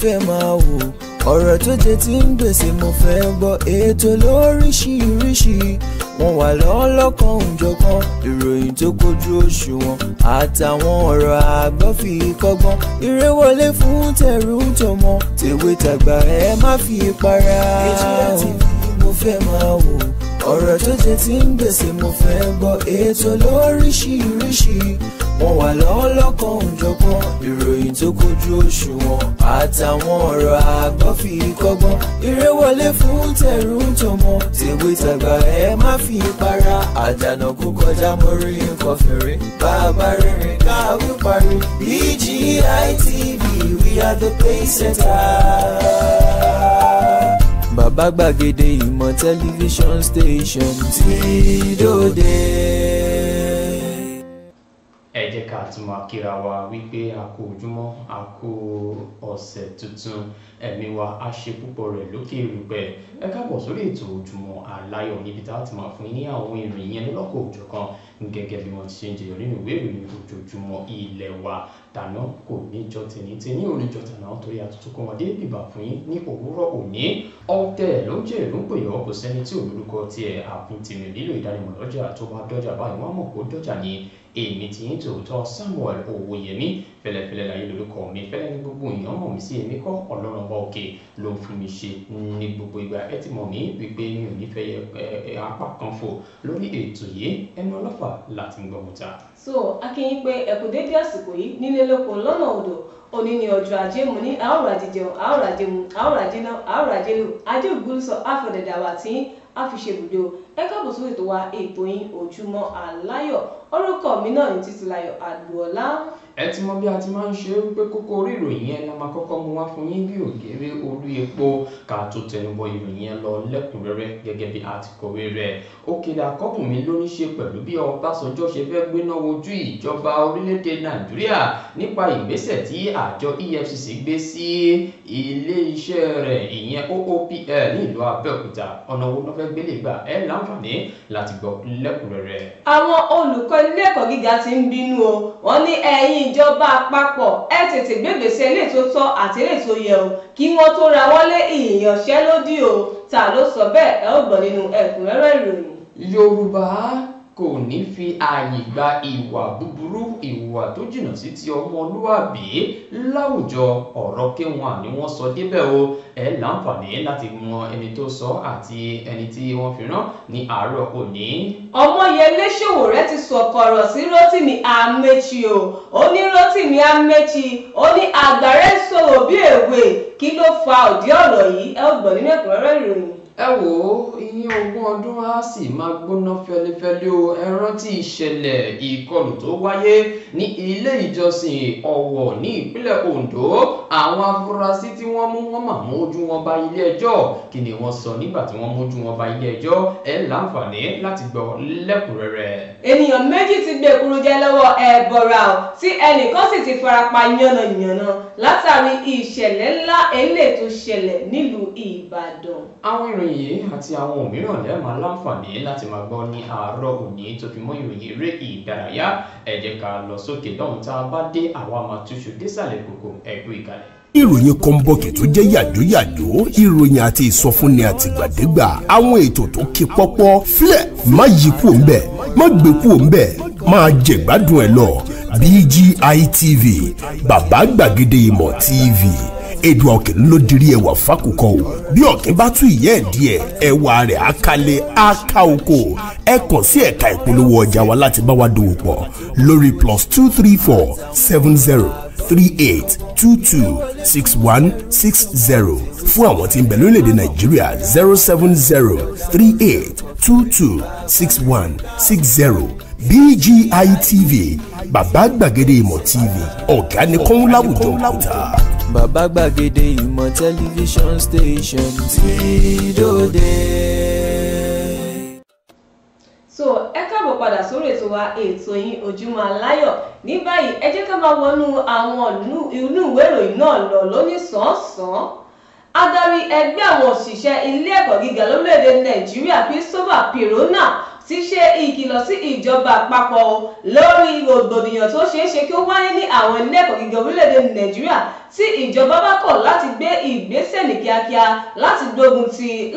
fẹ́ máa wò, ọ̀rọ̀ tó jẹ tí ń gbèsè mo fẹ́ gbọ́, ètò lóríṣiríṣi wọ́n wà lọ́lọ́kan òjọ̀kan, ìròyìn tó kojú òṣùwọ̀n àtàwọn ọ̀rọ̀ àgbọ́ fi kọ́gbọ́n, eré wọlé fún tẹ̀rù tọmọ, tèwe tàgbà ẹ má fi para. HBR TV mo fẹ́ máa wò, ọ̀rọ̀ tó jẹ tí ń gbèsè mo fẹ́ gbọ́, ètò lóríṣiríṣi wọ́n wà lọ́lọ́kan òjọ̀kan, ìròyìn tó kojú òṣùwọ̀n àtàwọn ọ̀rọ̀ àgbọ́ fi kọ́gbọ́n, eré wọlé fún tẹ̀rù tọmọ, tèwe tàgbà ẹ má fi para. Àdànà kó kọjá mórí nǹkan fèrè, bàbá rìnrìn káwí parí. BGI TV, we are the pace setters. Bàbá gbàgede ìmọ̀ tẹlifíṣọ̀n station tí dòde. Ẹ jẹ́ ká tún máa kíra wa wípé a kú ojúmọ́, a kú ọ̀sẹ̀ tuntun, ẹ̀mí wa á ṣe púpọ̀ rẹ̀ lókè erùpẹ̀. Ẹ káàbọ̀ sórí ètò Ojúmọ́ Aláyọ̀ níbi tá a ti máa fún yín ní àwọn ìròyìn yẹn lọ́lọ́kọ̀ òjọ̀kan gẹ́gẹ́ bí wọ́n ti ṣe ń jẹyọ nínú ìwé ìròyìn ojoojúmọ́ ilé wa. Tàná kò ní jọ tèní ò ní jọ tàná torí àtúntò kọ́ wọn dé bìbà fún yín ní òwúrọ̀ òní. Ọ̀tẹ̀ ló jẹ́ ìlú pè ọ́, kò sẹ́ni tí olórúkọ tiẹ̀ àfin tèmi nílò ìdánimọ̀ lọ́jà tó bá dọ́jà báyìí wọ́n mọ̀ kó dọ́jà ní èmi tí ń tòótọ́ Samuel Owóyẹmí fẹ́lẹ́fẹ́lẹ́ láyé lórúkọ mi, fẹ́lẹ́ ní gbogbo èèyàn mọ̀ mí sí, èmi kọ́ Ọlọ́run ọba òkè ló ń fún mi ṣe ní gbogbo ìgbà. Ẹ ti mọ̀ mí wípé mi ò ní fẹ́ yẹ apá kan fò lórí ètò yìí, ẹnu ọlọ́fà láti ń gbọ́ mọ́ta. So akínyìn pé ẹ̀kú dédé àsìkò yìí nílé lóko lọ́nà odò, òní ni ọjọ́ ajé, mo ní àwòrán jíjẹun àwòrán ajé mu àwòrán ajé náà àwòrán ajé lò ajé ògbólúsọ àfọ̀dẹ̀dàwà tí a fi ṣe ibùdó. Ẹ káàbọ̀ sórí ètò wa, ètò yín Ojúmọ́ Aláyọ̀. Orúkọ mi náà ní Títílayọ̀ Àgbọ̀ọ́lá. Ẹ ti mọ bí a ti máa ń ṣe wípé kókó orí ìròyìn yẹn la máa kọ́kọ́ mú wá fún yín bí ògèrè orí epo, ká tó tẹnubọ ìròyìn yẹn lọ lẹ́kùnrẹ́rẹ́ gẹ́gẹ́ bí a ti kọ̀wé rẹ̀. Òkèdè Àkọ́bùnmi ló ní ṣe pẹ̀lú bí Ọbásanjọ́ ṣe fẹ́ gbéná wojú ìjọba orílẹ̀-èdè Nàìjíríà nípa ìgbésẹ̀ tí àjọ EFCC gbé sí ilé iṣẹ́ rẹ̀ ìyẹn OOPL ní ìlú Abẹ́òkúta. Ọ̀nà wo ló fẹ́ gbélé gbà? Ẹ láǹfààní láti gbọ́ lẹ́kùnrẹ́rẹ́. Àwọn olùkọ́ ilé ẹ̀kọ́ gíga ti ń bínú o, wọ́n ní ẹ̀yin ìjọba àpapọ̀ ẹ tètè gbégbèsè ilé tó tọ́ àti ilé tó yẹ o kí wọ́n tó ra wọlé ìyanṣẹ́lódì o. Ta ló sọ bẹ́ẹ̀? Ẹ ó gbọ́ nínú ẹ̀kúnrẹ́rẹ́ ìròyìn. Yorùbá kò ní fi ààyè gba ìwà búburú, ìwà tó jìnnà sí ti ọmọlúwàbí láwùjọ. Ọ̀rọ̀ kéwọn ni wọ́n sọ débẹ̀ o. Ẹ láǹfààní láti mọ ẹni tó sọ àti ẹni tí wọ́n fi rán ní àárọ̀ òní. Ọmọyẹlé Sowore ti sọ̀kọ̀rọ̀ sí Rotimi Amechi o. Ó ní Rotimi Amechi, ó ní àgbàrá sọ̀rọ̀ bí èwe, kí ló fa òdì ọ̀rọ̀ yìí? Ẹ ó gbọ́ nínú ẹ̀kúnrẹ́rẹ́ ìròyìn. Ẹ wò ó, ìyẹn 20 ọdún á sì máa gbóná fẹlifẹli o. Ẹ rántí ìṣẹ̀lẹ̀ ìkọlù tó wáyé ní ilé ìjọsìn Ọ̀wọ̀ ní ìpínlẹ̀ Ondo. Àwọn afurasí tí wọ́n mú wọn máa mójú wọn bá ilé ẹjọ́. Kí ni wọ́n sọ nígbà tí wọ́n mójú wọn bá ilé ẹjọ́? Ẹ láǹfààní láti gbọ́ lẹ́kùnrẹ́rẹ́. Ènìyàn méjì ti gbé èkuru jẹ lọ́wọ́ Ẹ̀bọ̀ra o, tí ẹnìkan sì ti farapa yánnayànna látàrí ìṣẹ̀lẹ̀ ńlá eléyìí tó ṣẹlẹ̀ nílùú Ìbàdàn. Àwọn ìròyìn yìí àti àwọn òmíràn lẹ́ẹ̀ máa láǹfààní láti máa gbọ́ ní àárọ̀ òní tó fi mọ́ ìròyìn eré ìdárayá. Ẹ jẹ́ ká lọ sókè lọ́hùn, tá a bá dé àwa máa túṣu désàlẹ̀ kòkò ẹ̀gbọ́n ìkàlẹ̀. Ìròyìn kọ́ńbọ̀kì tó jẹ́ yàjóyàjó, ìròyìn àti ìsọfúnni àtìgbàdégbà, àwọn ètò tó ké pọ́pọ́ flẹ̀ má yí kúò ńbẹ̀, má gbé kúò ńbẹ̀, máa jẹ̀gbádùn ẹ̀ lọ. BGI TV, bàbá gbàgede ìmọ̀ TV. Èdùà Ọ̀kìn ló dirí ẹwà fákòkò o. Bí ọ̀kìn bá tú ìyẹ́ ẹ̀ díẹ̀, ẹwà rẹ̀ á kalẹ̀ á ká oko. Ẹ kàn sí ẹ̀ka ìpolówó ọjà wa láti bá wa dòwò pọ̀ lórí +234 70 38 22 61 60. Fún àwọn tí ń bẹ lórílẹ̀‐èdè Nàìjíríà 070 38 22 61 60. BGI TV, bàbá gbàgede ìmọ̀ TV, ọ̀gá ni kọ́ń láwùjọ òkúta. Bàbá gbàgede ìmọ̀ tẹlifíṣọ̀n station tí dòde. So ẹ káàbọ̀ padà sórí ètò wa, ètò yín Ojúmọ́ Aláyọ̀. Ní báyìí ẹ jẹ́ ká máa wọnú àwọn inú ìwé ìròyìn náà lọ lóní sàn-án. Adarí ẹgbẹ́ àwọn òṣìṣẹ́ ilé ẹ̀kọ́ gíga lórílẹ̀‐èdè Nàìjíríà Christopher Pirona ti ṣe ìkìlọ̀ sí ìjọba àpapọ̀ lórí rògbòdìyàn tó ṣeé ṣe kí ó wáyé ní àwọn ilé ẹ̀kọ́ gíga orílẹ̀-èdè Nàìjíríà tí ìjọba bá kọ̀ láti gbé ìgbésẹ̀ ní kíákíá láti gbógun ti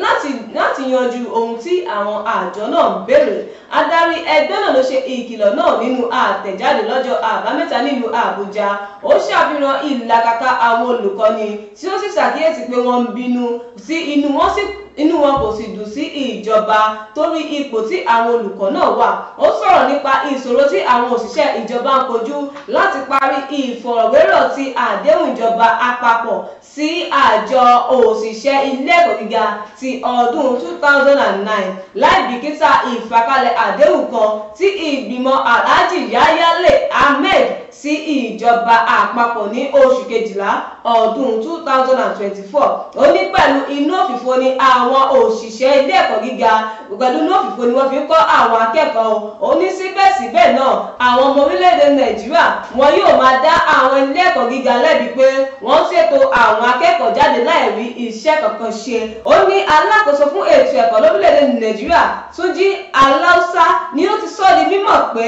láti yanjú ohun tí àwọn àjọ náà ń béèrè. Adarí ẹgbẹ́ náà ló ṣe ìkìlọ̀ náà nínú àtẹ̀jáde lọ́jọ́ àbámẹ́ta nílùú Àbújá. Ó ṣàfihàn ìlàkàkà àwọn olùkọ́ni tí ó sì ṣàkíyèsí pé wọ́n ń bínú sí inú wọn kò sì dùn sí ìjọba torí ipò tí àwọn olùkọ́ náà wà. Ó sọ̀rọ̀ nípa ìṣòro tí àwọn òṣìṣẹ́ ìjọba ń kojú láti parí ìfọ̀rọ̀wérọ̀ ti àdéhùn ìjọba àpapọ̀ sí àjọ òṣìṣẹ́ ilé ẹ̀kọ́ gíga ti ọdún 2009 láì bìkítà ìfàkalẹ̀ àdéhùn kan tí ìgbìmọ̀ Alhaji Yahya Ahmed sí ìjọba àpapọ̀ ní oṣù kejìlá ọdún 2024. Ó ní pẹ̀lú inú òfìfo ni àwọn òṣìṣẹ́ ilé ẹ̀kọ́ gíga pẹ̀lú inú òfìfo ni wọ́n fi ń kọ́ àwọn akẹ́kọ̀ọ́. Ó ní síbẹ̀síbẹ̀ náà àwọn ọmọ orílẹ̀-èdè Nàìjíríà wọn yóò máa dá àwọn ilé ẹ̀kọ́ gíga lẹ́bi pé wọ́n ṣètò àwọn akẹ́kọ̀ọ́ jáde láì rí iṣẹ́ kankan ṣe. Ó ní alákòóso fún ètò ẹ̀kọ́ lórílẹ̀-èdè Nàìjíríà Túnjí Aláùsá ni ó ti sọ di mímọ̀ pé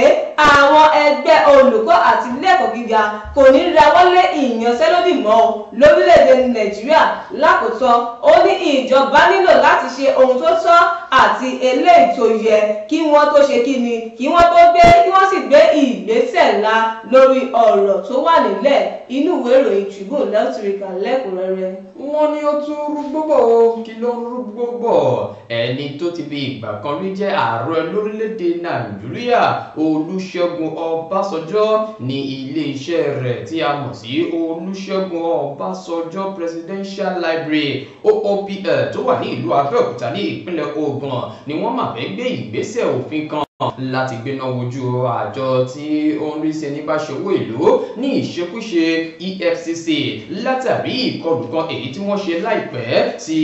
àwọn ẹgbẹ́ olùkọ́ àti ilé ẹ̀kọ́ gíga kò ní rawọ́lé ìyanṣẹ́lódì mọ́ lórílẹ̀-èdè Nàìjíríà. Lákòótán ó ní ìjọba nílò láti ṣe ohun tó tọ́ àti eléyìí tó yẹ kí wọ́n tó ṣe kíni kí wọ́n sì gbé ìgbésẹ̀ ńlá lórí ọ̀rọ̀ tó wà nílẹ̀. Inú ìwé ìròyìn Tribune lẹ́tìrìkà lẹ́kùnrẹ́rẹ́. Wọ́n ní ó tún rúgbó bọ̀ kí ló ń rúgbó bọ̀ ẹni tó ti fi ìgbà kan rí jẹ́ ààrẹ lórílẹ̀‐èdè Nàìjíríà Olúṣẹ́gun Ọbásanjọ́ ní ilé-iṣẹ́ rẹ̀ tí a mọ̀ sí Olúṣẹ́gun Ọbásanjọ́ Presidential Library OOPL tó wà ní ìlú Abẹ́òkúta ní ìpínlẹ̀ Ògùn ni wọ́n máa fẹ́ gbé ìgbésẹ̀ òfin kan láti gbéná wojú àjọ tí ó ń rí sí ẹni bá ṣòwò ìlú ní ìṣekúṣe EFCC látàrí ìkọlù kan èyí tí wọ́n ṣe láìpẹ́ sí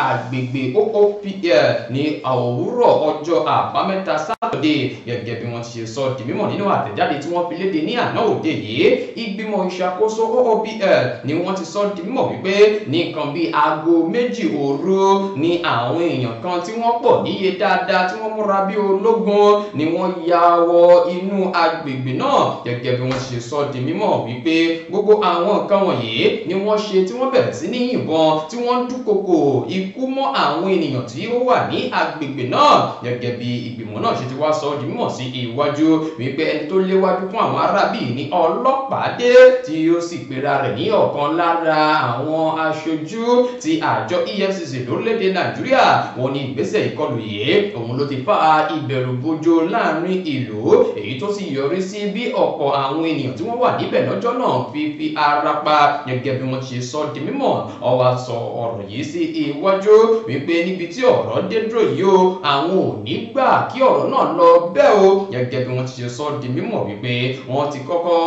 agbègbè OOPL ní òwúrọ̀ ọjọ́ àbámẹ́ta sátọ̀dé gẹ́gẹ́ bí wọ́n ti ṣe sọ di mímọ̀ nínú àtẹ̀jáde tí wọ́n fi léde ní àná òde yìí. Ìgbìmọ̀ ìṣàkóso OOPL ni wọ́n ti sọ di mímọ̀ wípé ní nǹkan bíi aago 2 òru ni àwọn èèyàn kan tí wọ́n pọ̀ níye dáadáa tí wọ́n múra bí ológun ni wọ́n ya wọ inú agbègbè náà gẹ́gẹ́ bí wọ́n ṣe sọ di mímọ̀ wípé gbogbo àwọn nǹkan wọ̀nyí ni wọ́n ṣe tí wọ́n bẹ̀rẹ̀ sí ní yìnbọn tí wọ́n ń dúnkokò ikú mọ́ àwọn ènìyàn tí ó wà ní agbègbè náà gẹ́gẹ́ bí ìgbìmọ̀ náà ṣe ti wá sọ di mímọ̀ sí iwájú wípé ẹni tó léwájú fún àwọn arábì ní ọlọ́pàá dé tí ó sì pera rẹ̀ ní ọ̀kan lára àwọn aṣojú ti àjọ EFCC lórílẹ̀‐èdè Nàìjíríà. Wọ́n ní ìgbésẹ̀ ìkọlù yìí òun ló ti fa ìbẹ̀rù bojo láàrin ìlú èyí tó sì yọrí sí bí ọ̀pọ̀ àwọn ènìyàn tí wọ́n wà níbẹ̀ lọ́jọ́ náà fi ara pa gẹ́gẹ́ bí wọ́n ṣe sọ di mímọ̀. Ó wá sọ ọ̀rọ̀ yìí sí iwájú wípé níbi tí ọ̀rọ̀ dé dúró yìí o àwọn ò ní gbà kí ọ̀rọ̀ náà lọ bẹ́ẹ̀ o gẹ́gẹ́ bí wọ́n ṣe sọ di mímọ̀ wípé wọ́n ti kọ́kọ́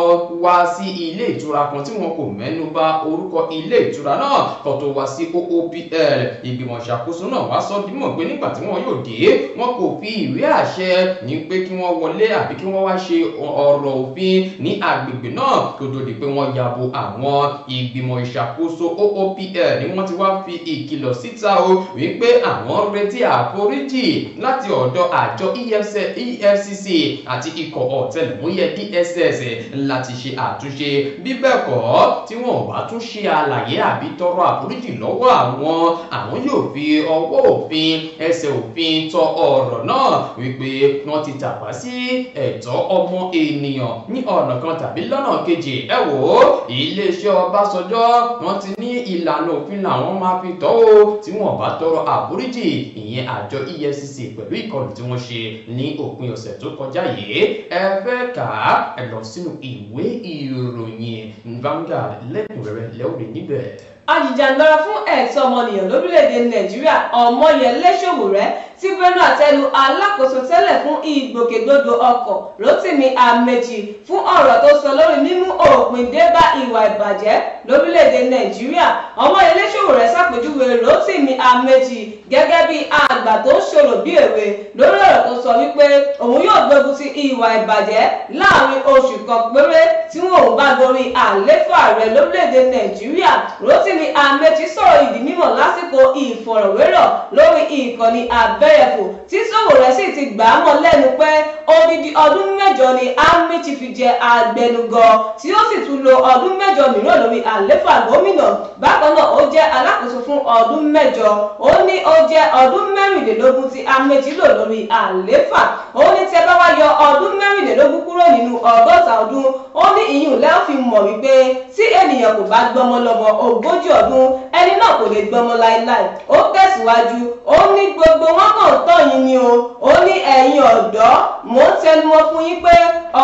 wá sí ilé ìtura kan tí wọn kò mẹ́nu bà orúkọ ilé ìtura náà kó tó wá sí OOPL. Ìgbìmọ̀ ìṣàkóso náà wá sọ di mímọ̀ pé nígbà tí wọ́n yóò dé wọn kò fi ìwé àṣẹ ní pé kí wọ́n wọlé àbí kí wọ́n wá ṣe ọ̀rọ̀ òfin ní agbègbè náà kó tó di pé wọ́n yabo àwọn. Ìgbìmọ̀ ìṣàkóso OOPL ni wọ́n ti wá fi ìkìlọ̀ síta o wípé àwọn retí àforíjì láti ọ̀dọ̀ àjọ EFCC àti ikọ̀ ọ̀tẹlẹ̀múyẹ́ DSS láti ṣe àtúnṣe. Bí bẹ́ẹ̀ kọ́ tí wọ́n ò bá tún ṣe àlàyé àbí tọrọ àforíjì lọ́wọ́ àwọn yóò fi ọwọ́ òfin ẹsẹ̀ òfin tọ ọ̀rọ̀ náà wípé wọ́n ti tàpá sí ẹ̀tọ́ ọmọ ènìyàn ní ọ̀nà kan tàbí lọ́nà kejì. Ẹ wò ó iléeṣẹ́ Ọbásanjọ́ wọ́n ti ní ìlànà òfin làwọn máa fi tọ́ o tí wọ́n bá tọrọ àforíjì ìyẹn àjọ EFCC pẹ̀lú ìkọlù tí wọ́n ṣe ní òpin ọ̀sẹ̀ tó kọjá yìí. Ẹ fẹ́ kà á ẹ lọ sínú ìwé ìròyìn Vanguard lẹ́kùnrẹ́rẹ́ lẹ́wọ̀n níbẹ̀. Ajìjàgbara fún ẹ̀tọ́ ọmọnìyàn lórílẹ̀‐èdè Nàìjíríà Ọmọyẹlé Sowore tí bẹnu àtẹ́lu alákòóso tẹ́lẹ̀ fún ìgbòkègbodò ọkọ̀ Rotimi Amechi fún ọ̀rọ̀ tó sọ lórí mímú òpin dé bá ìwà ìbàjẹ́ lórílẹ̀‐èdè Nàìjíríà. Ọmọyẹlé Sowore ṣàpèjúwe Rotimi Amechi gẹ́gẹ́ bí àgbà tó ń ṣòro bí èwe lórí ọ̀rọ̀ tó sọ wípé òun yóò gbógun ti ìwà ìbàjẹ́ láàrin oṣù kan péré tí wọn ò bá gorí àléfà rẹ̀ lórílẹ̀‐èdè Nàìjíríà. Rotimi ni Amaechi sọ̀rọ̀ ìdí mímọ̀ lásìkò ìfọ̀rọ̀wérọ̀ lórí ìkànnì abẹ́rẹ́fò tí Sowore sì ti gbà á mọ́ lẹ́nu pé odidi ọdún 8 ni Amaechi fi jẹ abẹnugọ tí ó sì tún lo ọdún 8 mìíràn lórí àléfà gómìnà. Bákan náà ó jẹ́ alákòóso fún ọdún 8. Ó ní ó jẹ́ ọdún 16 tí Amaechi lò lórí àléfà. Ó ní tẹ́ bá wá yọ ọdún 16 kúrò nínú 60 ọdún, ó ní ìyún lẹ́yìn fi mọ̀ wípé tí ènìyàn kò bá gbọ́mọ lọ́mọ 40 ọdún ẹni náà kò lè gbọ́mọ láéláé. Ó tẹ̀síwájú, ó ní gbogbo wọn kàn tán yín ni o. Ó ní ẹ̀yin ọ̀dọ́, mò ń tẹnumọ́ fún yín pé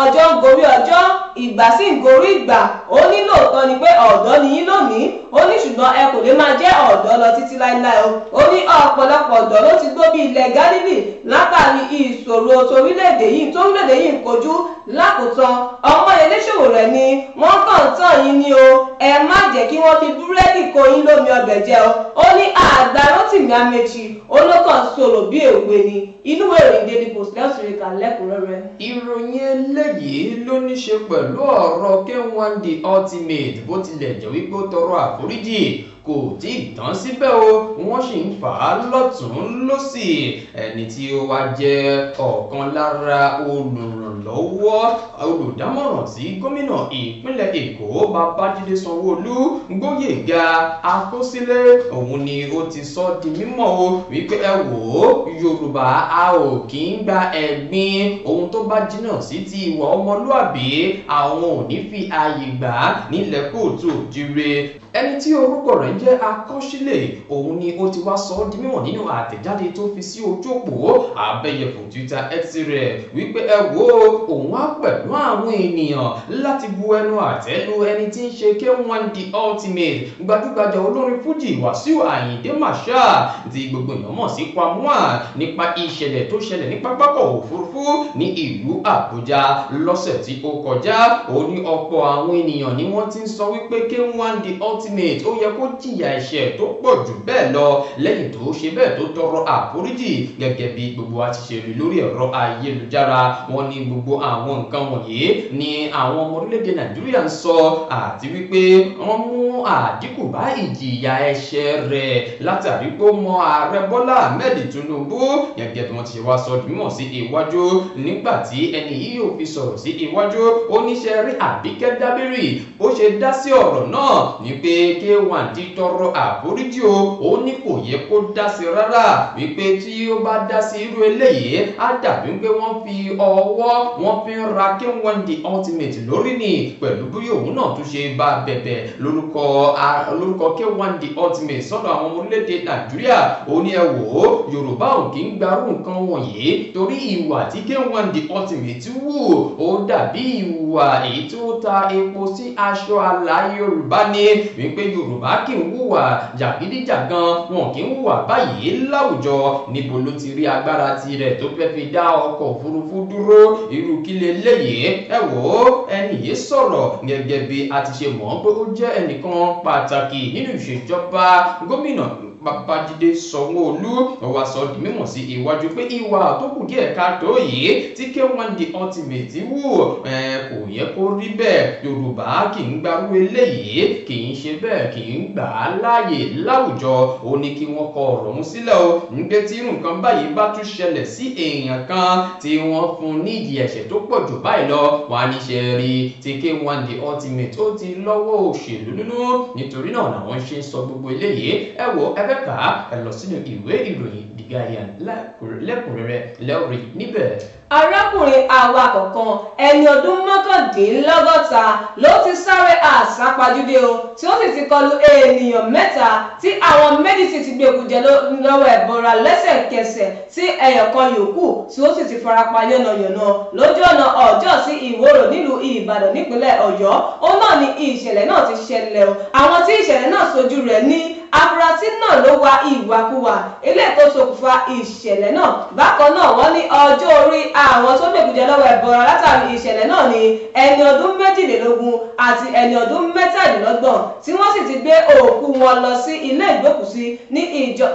ọjọ́ ń gorí ọjọ́, ìgbà sì ń gorí ìgbà. Ó ní lóòótọ́ ni pé ọ̀dọ́ ni yín lónìí. Ó ní ṣùgbọ́n ẹ kò lè máa jẹ́ ọ̀dọ́ lọ títí láéláé o. Ó ní ọ̀pọ̀lọpọ̀ ọ̀dọ́ ló ti gbó bí ilẹ̀ Gálílì látàrí ìṣòro torílẹ̀-èdè yìí ń kojú. Lákòótán Ọmọyẹlé Sowore ni wọ́n kàn tán yín ni o. Ẹ má jẹ́ kí wọ́n fi búrẹ́dì kó yín lómi ọbẹ̀ jẹ o. Ó ní àgbà Rotimi Amaechi olókàn sọ̀rọ̀ bí èwe ni. Inú ìròyìn Daily Post lẹ́sùrìkà lẹ́kùnrẹ́rẹ́. Ìròyìn eléyìí ló ní ṣe pẹ̀lú ọ̀rọ̀ K1 The Ultimate bó tilẹ̀ jẹ́ wípé ó tọrọ àforíjì kò tí ì tán síbẹ̀ o, wọ́n sì ń fà á lọ́tún lọ́sì. Ẹni tí ó wá jẹ́ ọ̀kan lára olùrànlọ́wọ́ olùdámọ̀ràn sí gómìnà ìpínlẹ̀ Èkó Babájídé Sanwó-Olú Gbóyèga Akósílẹ̀, òun ni ó ti sọ di mímọ̀ o wípé ẹ wò ó, Yorùbá a ò kì í gba ẹ̀gbin, ohun tó bá jìnnà sí ti ìwà ọmọlúàbí àwọn ò ní fi ààyè gbà nílẹ̀ Kóòtù Òjíire. Ẹni tí orúkọ rẹ̀ jẹ́ Akọ́sílẹ̀, òun ni ó ti wá sọ di mímọ̀ nínú àtẹ̀jáde tó fi sí ojú òpó abẹ́yẹfò Twitter X rẹ̀ wípé ẹ wò ó, òun á pẹ̀lú àwọn ènìyàn láti bu ẹnu àtẹ́ lu ẹni tí ń ṣe K1 The Ultimate, gbajúgbajà olórin fújì Wàsíù Àyìndé Marshal tí gbogbo èèyàn mọ̀ sí Kwamua, nípa ìṣẹ̀lẹ̀ tó ṣẹlẹ̀ ní pápákọ̀ òfurufú ní ìlú Àbújá lọ́sẹ̀ tí ó kọjá. Ó ní ọ̀pọ̀ àwọn ènìyàn ni wọ́n ti ń sọ wípé K1 The Ultimate ó yẹ kó jìyà ẹ̀ṣẹ̀ tó pọ̀ jù bẹ́ẹ̀ lọ lẹ́yìn tó ṣe bẹ́ẹ̀ tó tọrọ àforíjì gẹ́gẹ́ bí gbogbo wa ti ṣe rí lórí ẹ̀rọ ayélujára. Wọ́n ní gbogbo àwọn nǹkan wọ̀nyí ni àwọn ọmọ orílẹ̀-èdè Nàìjíríà ń sọ àti wípé wọ́n mú àdínkù bá ìjìyà ẹ̀ṣẹ̀ rẹ̀ látàrí pé ó mọ ààrẹ Bọ́lá Ahmed Tinubu gẹ́gẹ́ bí wọ́n ti ṣe wá sọ di mímọ̀ sí iwájú. Nígbà tí ẹni yìí ò fi sọ̀rọ̀ sí iwájú, oníṣẹ́ rí Àbíkẹ́ Dábírì ó ṣe dá sí ọ̀rọ̀ náà ní pé K1 ti tọrọ àforíjì o, ó ní kò yẹ kó dá sí rárá, wípé tí ó bá dá sí irú eléyìí á dàbí pé wọ́n fi ọwọ́ wọn fi ń ra K1 The Ultimate lórí ni, pẹ̀lú bí òun náà tún ṣe bá bẹ̀bẹ̀ lórúkọ K1 The Ultimate sọ́dọ̀ àwọn ọmọ orílẹ̀-èdè Nàìjíríà. Ó ní ẹ wò ó, Yorùbá ò kì í gbarú nǹkan wọ̀nyí torí ìwà tí K1 The Ultimate wù ó dàbí ìwà èyí tí ó ta epo sí aṣọ àlà Yorùbá ni, wípé Yorùbá kì í hùwà jàgídíjàgan, wọn kì í hùwà báyìí láwùjọ. Níbo ló ti rí agbára tirẹ̀ tó fẹ́ fi dá ọkọ̀ òfurufú dúró? Irú kí leléyìí? Ẹ wò ó, ẹni yìí sọ̀rọ̀ gẹ́gẹ́ bí a ti ṣe mọ̀ pé ó jẹ́ ẹnìkan pàtàkì nínú ìṣèjọba gómìnà Babájídé Sanwó-Olú. Ó wá sọ di mímọ̀ sí iwájú pé ìwà tó kù díẹ̀ káàtó yìí tí K1 The Ultimate wù kò yẹ kó rí bẹ́ẹ̀. Yorùbá kì í gbárù eléyìí, kì í ṣe bẹ́ẹ̀, kì í gbà á láàyè láwùjọ. Ó ní kí wọ́n kọ ọ̀rọ̀ ọ̀hún sílẹ̀ o, nígbà tí irú nǹkan báyìí bá tún ṣẹlẹ̀ sí èèyàn kan tí wọ́n fún ní ìjìyà ẹ̀ṣẹ̀ tó pọ̀ jù báyìí lọ, wọ́n á ní ṣe rí tí K1 The Ultimate ó ti lọ́wọ́ òṣèlú nínú. Nítorí náà làwọn ṣe ń sọ gbogbo eléyìí. Ẹ wo ẹ fẹ́ kà á, ẹ lọ sínú ìwé ìròyìn The Guardian lẹ́kùnrẹ́rẹ́ lẹ́ọ̀rì níbẹ̀. Arákùnrin awakọ̀ kan ẹni ọdún 69 ló ti sáré àsápajúdé o, tí ó sì ti kọlu ènìyàn 3 tí àwọn méjì sì ti gbé kújẹ lọ́wọ́ ẹ̀bọra lẹ́sẹ̀kẹsẹ̀ tí ẹyọ kan yòókù tí ó sì ti farapa yánnayànna lójú ọ̀nà Ọ̀jọ́ sí Ìwòrò nílùú Ìbàdàn nípínlẹ̀ Ọ̀yọ́. Ó náà ni ìṣẹ̀lẹ̀ náà ti ṣẹlẹ̀ o. Àwọn tí ìṣẹ̀lẹ̀ náà sojú rẹ̀ ní afurasí náà ló wa ìwàkuwà eléyìí tó ṣokùnfà ìṣẹ̀lẹ̀ náà. Bákan náà wọ́n ní ọjọ́ orí àwọn tó gbèkújẹ lọ́wọ́ ẹ̀bọra látàrí ìṣẹ̀lẹ̀ náà ni ẹni ọdún 22 àti ẹni ọdún 27 tí wọ́n sì ti gbé òkú wọn lọ sí ilé ìgbókùsí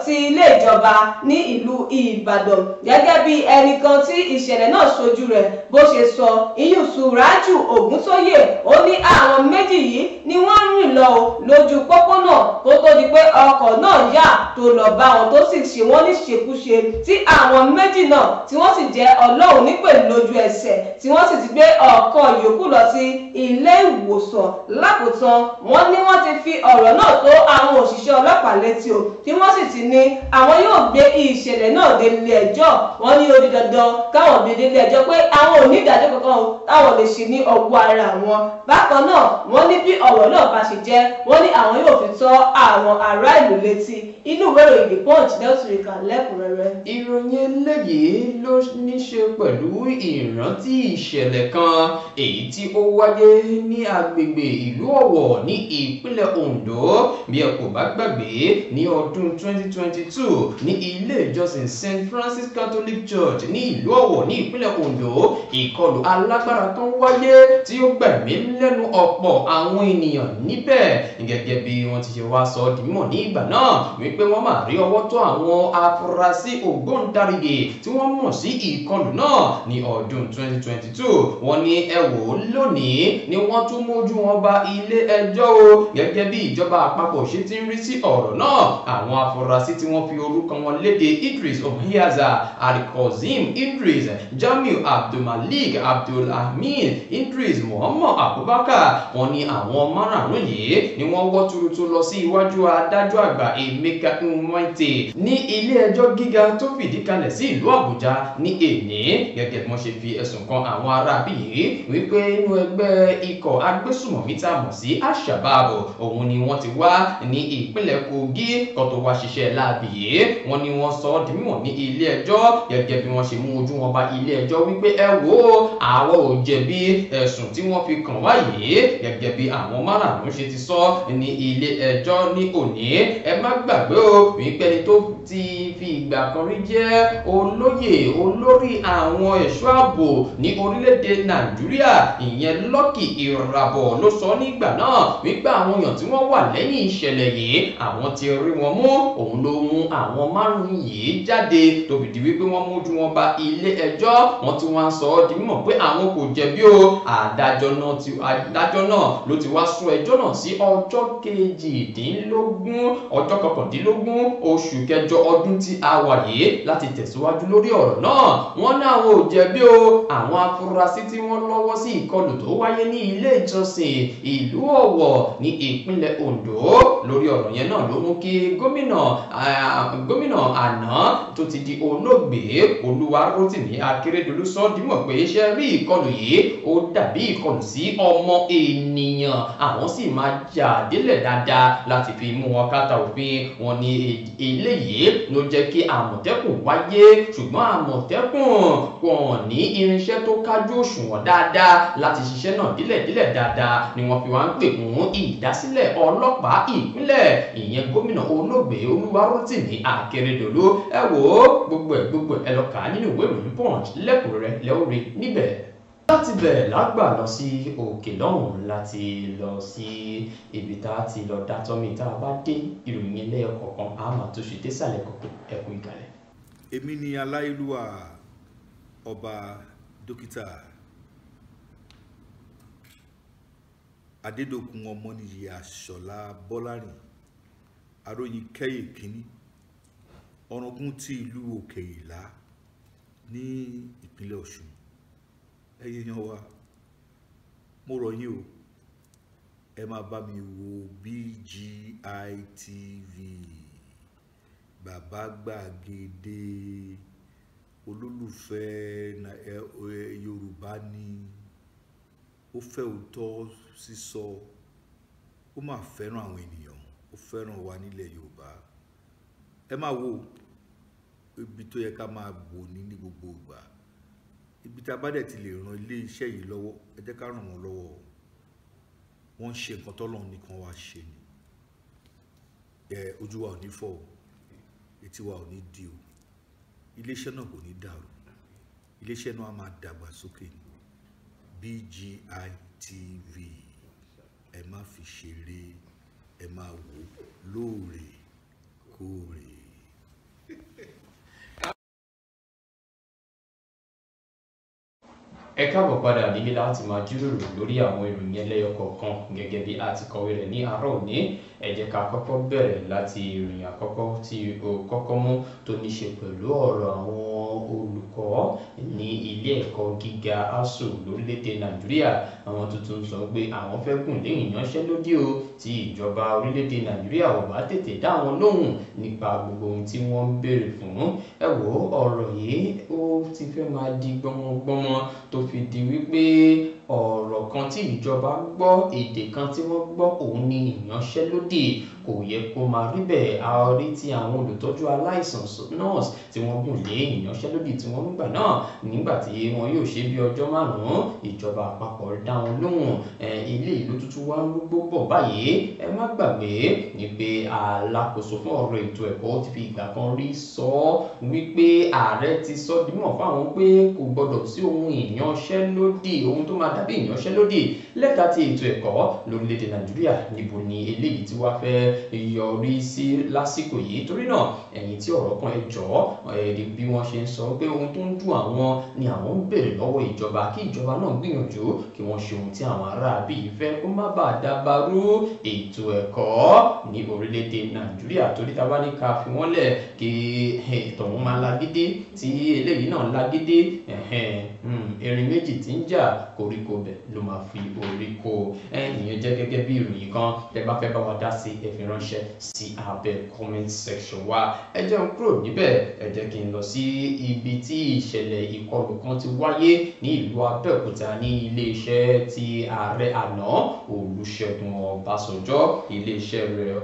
ti ilé ìjọba ní ìlú Ìbàdàn gẹ́gẹ́ bí ẹnìkan tí ìṣẹ̀lẹ̀ náà ṣojú rẹ̀ bó ṣe sọ iyùn Sùrájù Ògúntóyè ó ní àwọn méjì yìí ni wọ́n rìn lọ lójú pópónà kó tó di pé ọkọ̀ náà yà tó lọ bá wọn tó sì ṣe wọ́n ní ṣekúṣe tí àwọn méjì náà tí wọ́n sì jẹ́ Ọlọ́run nípè lójú ẹsẹ̀ tí wọ́n sì ti gbé ọkọ̀ yòókù lọ sí ilé ìwòsàn lákòótán wọ́n ní wọ́n ti fi ọ̀rọ̀ náà tó àwọn òṣìṣẹ́ ọlọ́pàá létí o tí wọ́n sì ti ní àwọn yóò gbé ìṣẹ̀lẹ̀ náà dé ilé ẹjọ́ wọ́n ní ó di dandan káwọn gbé dé ilé ẹjọ́ pé àwọn ò ní ìdájọ́ kankan o táwọn lè ṣe ní ọwọ́ ara wọn bákan náà wọ́n ní bí ọ̀rọ̀ náà bá ṣe jẹ́ wọ́n ní àwọn yóò fi tọ́ àwọn ará ìlú létí inú ìwé ìròyìn The Punch lẹ́tùrìkà lẹ́kùnrẹ́rẹ́. ìròyìn eléyìí ló ní ṣe pẹ̀lú ìrántí ìṣẹ̀lẹ̀ kan èyí tí ó wáyé ní agbègbè ìlú Ọ̀wọ̀ ní ìpínlẹ̀ Ondo bí ẹ kò bá gbàgbé ní ọdún 2022 ní ilé ìjọsìn St. Francis Catholic Church ní ìlú Ọ̀wọ̀ ní ìpínlẹ̀ Ondo ìkọlù alágbára kan wáyé tí ó gbẹ̀mí lẹ́nu ọ̀pọ̀ àwọn ènìyàn níbẹ̀ gẹ́gẹ́ bí wọ́n ti ṣe wá sọ di mímọ̀ ní ìgbà náà wípé wọ́n máa rí ọwọ́ tó àwọn afurasí ògbóǹtarìgì tí wọ́n mọ̀ sí ìkọlù náà ní ọdún 2022 wọ́n ní ẹ wò ó lónìí ni wọ́n tún mójú wọn bá ilé ẹjọ́ o gẹ́gẹ́ bí ìjọba àpapọ̀ ṣe ti ń rí sí ọ̀rọ̀ náà àwọn afurasí tí wọ́n fi orúkọ wọn léde Idris Ohiaza Arikozim Idris Jamiu Abdulmalik Abdulhamid Idris Muhammad Abubakar wọ́n ní àwọn márààrún yìí ni wọ́n wọ́ tuurutu lọ sí iwájú adájọ́ àgbà Emeka Nwite ní ilé ẹjọ́ gíga tó fìdí kalẹ̀ sí ìlú Àbújá ní èní gẹ́gẹ́ bí wọ́n ṣe fi ẹ̀sùn kan àwọn aráabí yìí wípé inú ẹgbẹ́ ikọ̀ agbésùmọ̀mí tá a mọ̀ sí Al-Shabab òun ni wọ́n ti wá ní ìpínlẹ̀ Kogi kó tó wá ṣiṣẹ́ láabi yìí wọ́n ní wọ́n sọ ọ́ di mímọ̀ ní ilé ẹjọ́ gẹ́gẹ́ bí wọ́n ṣe mú ojú wọn bá ilé ẹjọ́ wípé ẹ wò ó àwọn ò jẹ̀bi ẹ̀sùn tí wọ́n fi kàn wá yìí gẹ́gẹ́ bí àwọn márààrún ṣe ti sọ ní ilé ẹjọ́ ní òní ẹ má gbàgbé o wípé ẹni tó ti fi ìgbà kan rí jẹ́ olórí àwọn ẹ̀ṣọ́ ààbò ní orílẹ̀-èdè Nàìjíríà ìyẹn Lucky Irabor ló sọ nígbà náà wípé àwọn èèyàn tí wọ́n wà lẹ́yìn ìṣẹ̀lẹ̀ yìí àwọn ti rí wọn mú òun ló mú àwọn márùn-ún yìí jáde tó fi di wípé wọ́n mójú wọn bá ilé ẹjọ́ wọ́n ti wá sọ ọ́ di mímọ̀ pé àwọn kò jẹ̀bi o adájọ́ náà ló ti wá sún ẹjọ́ náà sí ọjọ́ kọkàndínlógún oṣù kẹjọ ọdún tí a wà yìí láti tẹ̀síwájú lórí ọ̀rọ̀ náà wọ́n ní àwọn ò jẹ̀bi o àwọn afurasí tí wọ́n lọ́wọ́ sí ìkọlù tó wáyé ní ilé ìjọsìn ìlú Ọ̀wọ̀ ní ìpínlẹ̀ Ondo lórí ọ̀rọ̀ yẹn náà ló mú kí gómìnà àná tó ti di olóògbé Olúwarótìmí Akérédolú sọ dímọ̀ pé iṣẹ́ rí ìkọlù yìí ó dàbí ìkọlù sí ọmọ ènìyàn àwọn sì máa jà délẹ̀ dáadáa láti fi mú wọn kàtà òfin wọn ní eléyìí ló jẹ́ kí Àmọ̀tẹ́kùn wáyé ṣùgbọ́n Àmọ̀tẹ́kùn wọn ní irinṣẹ́ tó kájú òṣùwọ̀n dáadáa láti ṣiṣẹ́ náà dílẹ̀ dáadáa ni wọ́n fi wá ń pè fún ìdásílẹ̀ ọlọ́pàá ìpínlẹ̀ ìyẹn gómìnà olóògbé Olúwarótìmí Akérédolú ẹ wò ó gbogbo ẹ lọ kà á nínú ìwé ìròyìn Punch lẹ́kùnrẹ́rẹ́ lẹ́ọ̀rẹ́ níbẹ̀ láti bẹ̀rẹ̀ lágbà lọ sí òkè lọ́hùn láti lọ sí ibi tá a ti lọ dátọ́ mi tá a bá dé ìròyìn ilé ọ̀kọ̀ọ̀kan a máa tó ṣe désàlẹ̀ kọ̀ọ̀kan ẹ̀kú ìkàlẹ̀. èmi ni aláìlúwà ọba dókítà Adédòkun Ọmọnìyí Àṣọlá Bọ́lárìn aróyin kẹ́yè kínní ọ̀ràngún ti ìlú Òkè Ìlá ní ìpínlẹ̀ Ọ̀ṣun ẹ̀yin yan wa mo rọ̀ yín o ẹ máa bá mi wo BGI TV bàbá gbàgede olólùfẹ́ Yorùbá ni ó fẹ́ òótọ́ sísọ ó máa fẹ́ràn àwọn ènìyàn ó fẹ́ràn wa nílẹ̀ Yorùbá ẹ máa wo ibi tó yẹ ká máa wò ní gbogbo ìgbà ibi tá a bá dẹ̀ ti lè ran ilé iṣẹ́ yìí lọ́wọ́ ẹ jẹ́ ká ràn wọ́n lọ́wọ́ wọ́n ń ṣe nǹkan tọ́lọ́run nìkan wá ṣe ni ojú wa ò ní fọ́ o etí wa ò ní di o ilé iṣẹ́ náà kò ní dàrú iléeṣẹ́ náà máa dàgbà sókè ní BGI TV ẹ má fi ṣeré ẹ máa wò lóòrèkóòrè. ẹ káàbọ̀ padà nílé láti máa jíròrò lórí àwọn ìròyìn ẹlẹ́yọ kọ̀ọ̀kan gẹ́gẹ́ bí a ti kọ̀wé rẹ̀ ní àárọ̀ òní. Ẹ jẹ́ ká kọ́kọ́ bẹ̀rẹ̀ láti ìròyìn àkọ́kọ́ tí ó kọ́kọ́ mú tó ní ṣe pẹ̀lú ọ̀rọ̀ àwọn olùkọ́ ní ilé ẹ̀kọ́ gíga ASUU lórílẹ̀‐èdè Nàìjíríà. Àwọn tuntun sọ pé àwọn fẹ́ gùn lé ìyanṣẹ́lódì o tí ìjọba orílẹ̀‐èdè Nàìjíríà ò bá tètè dá wọn lóhùn nípa gbogbo ohun tí wọ́n ń béèrè fún. Ẹ wo ọ̀rọ̀ yìí ó ti fẹ́ máa di gbọmọgbọmọ tó fi di wípé ọ̀rọ̀ kan tí ìjọba gbọ́ èdè kan tí wọ́n gbọ́ òun ni ìyanṣẹ́lódì. Kò yẹ kó máa rí bẹ́ẹ̀. A rí tí àwọn olùtọ́jú aláìsàn nurse tí wọ́n gùn lé ìyanṣẹ́lódì tí wọ́n gbà náà nígbà tí wọn yóò ṣe bí ọjọ́ 5 ìjọba àpapọ̀ dá wọn lóhùn. Ilé ìlú tuntun wá ń rúgbó bọ̀ báyìí. Ẹ má gbàgbé ní pé alákòóso fún ọ̀rọ̀ ètò ẹ̀kọ́ ti fi ìgbà kan rí sọ wípé ààrẹ ti sọ dímọ̀ fáwọn pé kò gbọdọ̀ sí ohun ìyanṣẹ́lódì ohun tó máa dàbí ìyanṣẹ́lódì lẹ́ka ti ètò ẹ̀kọ́ lórílẹ̀‐èdè Nàìjíríà. Níbo ni eléyìí tí wàá fẹ́ yọrí sí lásìkò yìí? Torí náà ẹ̀yin tí ọ̀rọ̀ kan ẹ jọ̀ọ́ ẹ̀rí bí wọ́n ṣe ń sọ pé ohun tó ń dùn àwọn ni àwọn ń béèrè lọ́wọ́ ìjọba kí ìjọba náà gbìyànjú kí wọ́n ṣe ohun tí àwọn ará bí yìí fẹ́ kó má bàa dàbàrú ètò ẹ̀kọ́ ní orílẹ̀‐èdè Nàìjíríà. Torí tá a bá ní ká fi wọ́n lẹ̀ kí tọ̀hún máa lágídí tí eléyìí náà lágídí erin méjì tí ń jà koríko bẹ̀ ló máa fi orí kó. Ìyẹn jẹ́ gẹ́gẹ́ bí ìròyìn kan tẹ́ bá fẹ́ bá wa dá sí ẹ fi ránṣẹ́ sí abẹ́ comment section wa. Ẹ jẹ́ n kúrò níbẹ̀ ẹ jẹ́ kí n lọ sí ibi tí ìṣẹ̀lẹ̀ ìkọlù kan ti wáyé ní ìlú Abẹ́òkúta ní iléeṣẹ́ ti ààrẹ àná Olúṣẹ́gun Ọbásanjọ́. Iléeṣẹ́ rẹ̀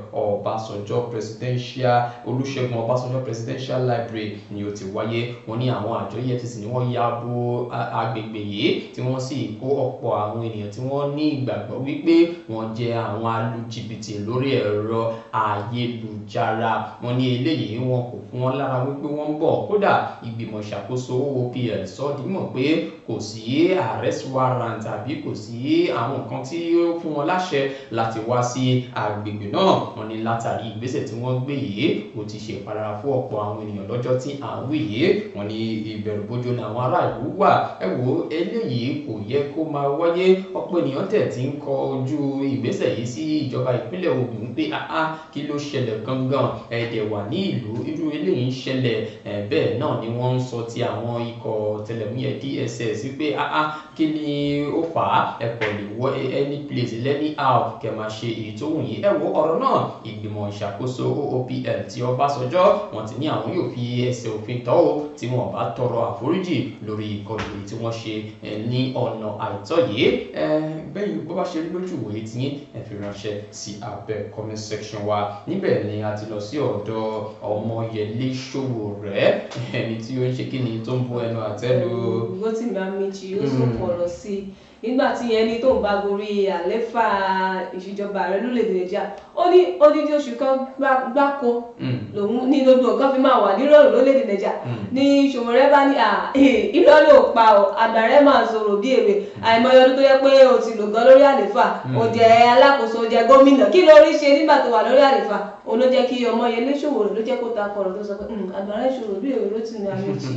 Olúṣẹ́gun Ọbásanjọ́ Presidential Library ni ó ti wáyé. Wọ́n ní àwọn àjọ EFCC ni wọ́n ya bo agbègbè yìí tí wọ́n sì kó ọ̀pọ̀ àwọn ènìyàn tí wọ́n ní ìgbàgbọ́ wípé wọ́n jẹ́ àwọn alùjìbìtì lórí ẹ̀rọ ayélujára. Wọ́n ní eléyìí wọn kò fún wọn lára wípé wọ́n ń bọ̀. Kódà ìgbìmọ̀ ìṣàkóso OPL sọ dímọ̀ pé kò sí arrest warrant tàbí kò sí àwọn nǹkan tí ó fún wọn láṣẹ láti wá sí agbègbè náà. Wọ́n ní látàrí ìgbésẹ̀ tí wọ́n gbé yìí ó ti ṣe ìpalára fún ọ̀pọ̀ àwọn ènìyàn lọ́jọ́ tí à ń wí yìí. Wọ́n ní ìbẹ̀rùbojo ni àwọn ará ìlú wà. Ẹ wo eléyìí kò yẹ kó máa wáyé. Ọ̀pọ̀ ènìyàn tẹ̀ tí ń kọ ojú ìgbésẹ̀ yìí sí ìjọba ìpínlẹ̀ Ògùn pé kí ló ṣẹlẹ̀ gangan ẹ̀dẹ̀ wà ní ìlú irú eléyìí ń ṣẹlẹ̀. Bẹ́ẹ̀ náà ni wọ́n ń sọ ti àwọn ikọ̀ tẹlẹ̀múyẹ́ DSS pé kí ni ó fà á ẹ kò lè wọ any place lẹ́ni out kẹ́ máa ṣe èyí tó wù yín. Ẹ wo ọ̀rọ̀ náà ìgbìmọ̀ ìṣàkóso OPL ti Ọbásanjọ́ wọ́n ti ní àwọn yóò fi ẹsẹ̀ òfin tọ́ o tí wọ́n bá tọrọ àforíjì lórí ìkọlù tí wọ́n ṣe ní ọ̀nà àìtọ́ yìí. Bẹ́ẹ̀ bó bá ṣe rí lójú ìwòye tí yín ẹ fi ránṣẹ́ sí abẹ́ comment section wa. Níbẹ̀ ni a ti lọ sí ọ̀dọ̀ Ọmọyẹlé Sowore ẹni tí ó ń ṣe kí ni tó ń bu ẹnu àtẹ́ lu. Rotimi Amaechi ó sọ ọ̀rọ̀ sí nígbà tí ẹni tó ń bá gorí àléfà ìṣèjọba rẹ̀ lórílẹ̀‐èdè Nàìjíríà ó ní odidi oṣù kan gbáko lòun ní gbogbo nǹkan fi máa wà nírọ̀rùn lórílẹ̀‐èdè Nàìjíríà ní Sowore bá ní irọ́ ló pa ọ́ àgbàrẹ́ máa sọ̀rọ̀ bí èrè àìmọye ọdún tó yẹ pé o ti lò gan lórí àléfà o jẹ́ alákòóso o jẹ́ gómìnà kí lórí ṣe nígbà tó wà lórí àléfà òun ló jẹ́ kí Ọmọyẹlé Sowore ló jẹ́ kó ta kọ̀rọ̀ tó sọ pé àgbàrẹ́ sọ̀rọ̀ bí èrè Rotimi Amaechi.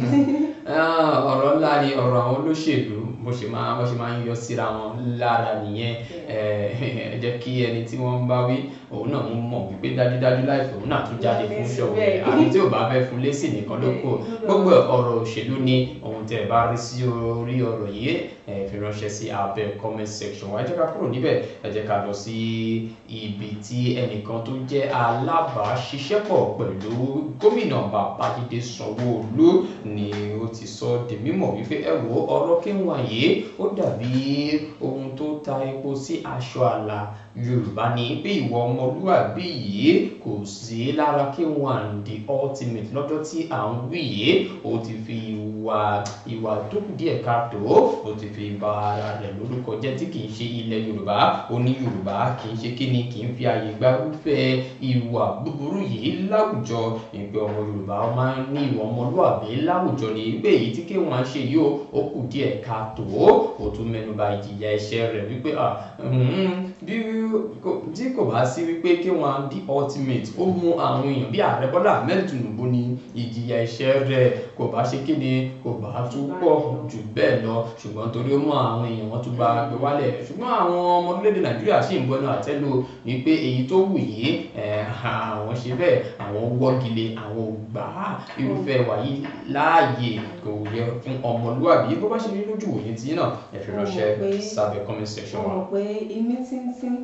Ọ̀rọ̀ ńlá ni ọ̀rọ̀ àwọn olóṣèlú bó ṣe máa ń yọ síra wọn lára nìyẹn. Ẹ jẹ́ kí ẹni tí wọ́n ń bá wí òun náà ń mọ̀ wípé dájúdájú láìpẹ́ òun náà tún jáde fún Sowore àbí tí ò bá fẹ́ fún lésì nìkan ló kù. Gbogbo ọ̀rọ̀ òṣèlú ni ohun tẹ́ ẹ bá rí sí orí ọ̀rọ̀ yìí fi ránṣẹ́ sí abẹ́ comment section wa. Ẹ jẹ́ ká kúrò níbẹ̀ ẹ jẹ́ ká lọ sí ibi tí ẹnìkan tó jẹ́ alábàáṣiṣẹ́pọ̀ pẹ̀lú gómìnà Babájídé Sanwó-Olú ni ó ti sọ di mímọ̀ wípé ẹ wo ọ̀rọ̀ K1 yìí ó dàbí ohun tó ta epo sí aṣọ àlà Yorùbá ní pé ìwà ọmọlúwàbí yìí kò sí lára K1 The Ultimate lọ́jọ́ tí à ń wí yìí ó ti fi ìwà tó kù díẹ̀ káàtó ó ti fi bà ara rẹ̀ lórúkọ jẹ́ tí kì í ṣe ilẹ̀ Yorùbá ó ní Yorùbá kì í ṣe kíni kì í fi àyè gba irúfẹ́ ìwà búburú yìí láwùjọ ìgbẹ́ ọmọ Yorùbá ó máa ń ní ìwà ọmọlúwàbí láwùjọ ní pé èyí tí K1 ṣe yìí ó kù díẹ̀ káàtó ó tún mẹ́nuba ìjìyà ẹ̀ṣẹ̀ rẹ̀ wípé tí kò bá sí wípé K1 The Ultimate ó mú àwọn èèyàn bí Ààrẹ Bọ́lá Ahmed Tinubu ní ìjìyà ẹ̀ṣẹ̀ rẹ̀ kò bá ṣe kéde kò bá tún pọ̀ jù bẹ́ẹ̀ lọ ṣùgbọ́n torí ó mú àwọn èèyàn wọn tún bá gbé wálẹ̀ ṣùgbọ́n àwọn ọmọ orílẹ̀-èdè Nàìjíríà sì ń bọ́nú àtẹ́lù wípé èyí tó wù yìí àwọn ṣe bẹ́ẹ̀ àwọn wọ́gilé àwọn ògbà irúfẹ́ wàyí láàyè kò yẹ fún ọmọlúwàbí bó bá ṣe ní lójú òye tí náà ẹ fi ránṣẹ́ sábẹ́ comment section wa. ọmọ pé imí tíntín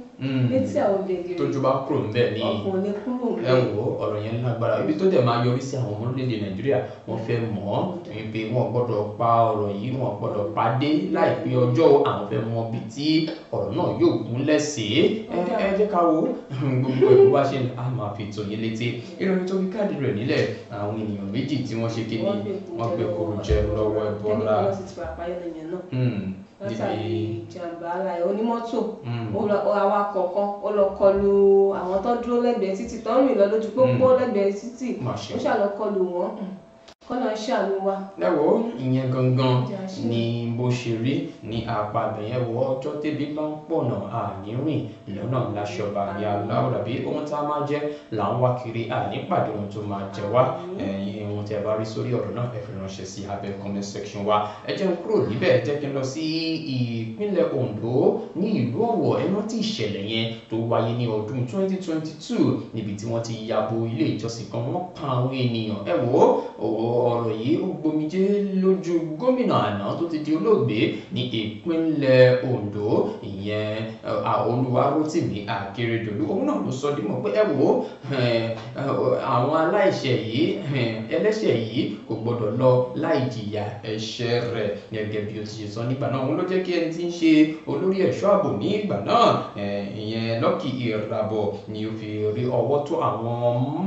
létí àwọn obìnrin tójú bá kúrò ń bẹ̀ ní ọkùnrin kúrò ń bẹ̀. ẹ wò ọ̀rọ̀ yẹn lágbára ibi tó dẹ̀ máa yọrí sí àwọn ọmọ orílẹ̀-èdè Nàìjíríà wọ́n fẹ́ mọ̀ wípé wọ́n gbọ́dọ̀ pa ọ̀rọ̀ yìí wọ́n gbọ́dọ̀ pàdé láìpẹ́ ọjọ́ àwọn fẹ́ mọ̀ bí tí ọ̀rọ̀ náà yóò gúnlẹ̀ sí ẹ jẹ́ ká wo gbogbo ìlú bá ṣe á máa fi tó yé létí ìròyìn tó fi káàdì rẹ̀ nílẹ̀ àwọn ènìyàn méjì tí wọ́n ṣe kéde wọ́n gbé koro jẹ lọ́wọ́ Ẹbọra látàrí ìjàmbá ara ẹ̀ onímọ́tò awakọ̀ kan ó lọ kọlu àwọn tó dúró lẹ́gbẹ̀ẹ́ títì tó ń rìn lọ lójú pópó lẹ́gbẹ̀ẹ́ títì ó ṣàlọ́ kọlu wọn kọ́nà ṣàánú wa. ẹ wo ìyẹn gangan ni bó ṣe rí ní apá abẹ̀yẹn wo ọjọ́ tẹ́bí bá ń pọ̀nà ànírìn lọ́nà láṣọba ní aláwọ̀ bí ohun tá a máa jẹ́ là ń wá kiri ànípàdé ohun tó máa jẹ wá ohun tí ẹ bá rí sórí ọ̀rọ̀ náà ẹ fi ránṣẹ́ sí abẹ́ comment section wa ẹ jẹ́ n kúrò níbẹ̀ ẹ jẹ́ kí n lọ sí ìpínlẹ̀ Ondo ní ìlú Ọ̀wọ̀ ẹ rántí ìṣẹ̀lẹ̀ yẹn tó wáyé ní ọdún 2022 níbi tí wọ́n ti yabo ilé ìjọsìn kan wọ́n pa àwọn ènìyàn ẹ wò ọ̀rọ̀ yìí ó gbomijé lójú gómìnà àná tó ti di olóògbé ní ìpínlẹ̀ Ondo ìyẹn Olúwarótìmí Akérédolú òun náà ló sọ dímọ̀ pé ẹ wò àwọn aláìṣẹ̀ yìí ẹlẹ́ṣẹ̀ yìí kò gbọdọ̀ lọ láì jìyà ẹ̀ṣẹ̀ rẹ̀ gẹ́gẹ́ bí ó ti ṣe sọ nígbà náà òun ló jẹ́ kí ẹni tí ń ṣe olórí ẹ̀ṣọ́ ààbò ní ìgbà náà ìyẹn Lucky Irabor ni ó fi rí ọwọ́ tó àwọn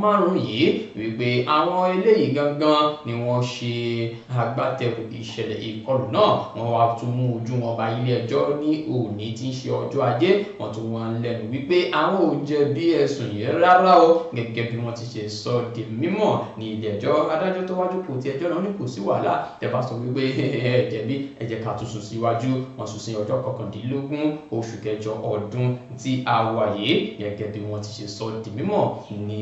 márùn-ún yìí wípé àwọn eléyìí gangan ni wọ́n ṣe agbátẹrù ìṣẹ̀lẹ̀ ìkọlù náà wọ́n wá tún mú ojú wọn bá ilé ẹjọ́ ní òní tí ń ṣe ọjọ́ ajé wọ́n tún wọ́n lẹ́nu wípé àwọn ò jẹ̀bi ẹ̀sùn yìí rárá o gẹ́gẹ́ bí wọ́n ti ṣe sọ di mímọ̀ ní ilé ẹjọ́ adájọ́ tó wájú kò ti ẹjọ́ náà ní kò sí wàhálà tẹ́ bá sọ wípé ẹ jẹ̀bi ẹ jẹ́ ká tún sún síwájú wọ́n sún sí ọjọ́ 19 oṣù kẹjọ ọdún tí a wà yìí gẹ́gẹ́ bí wọ́n ti ṣe sọ di mímọ̀ ní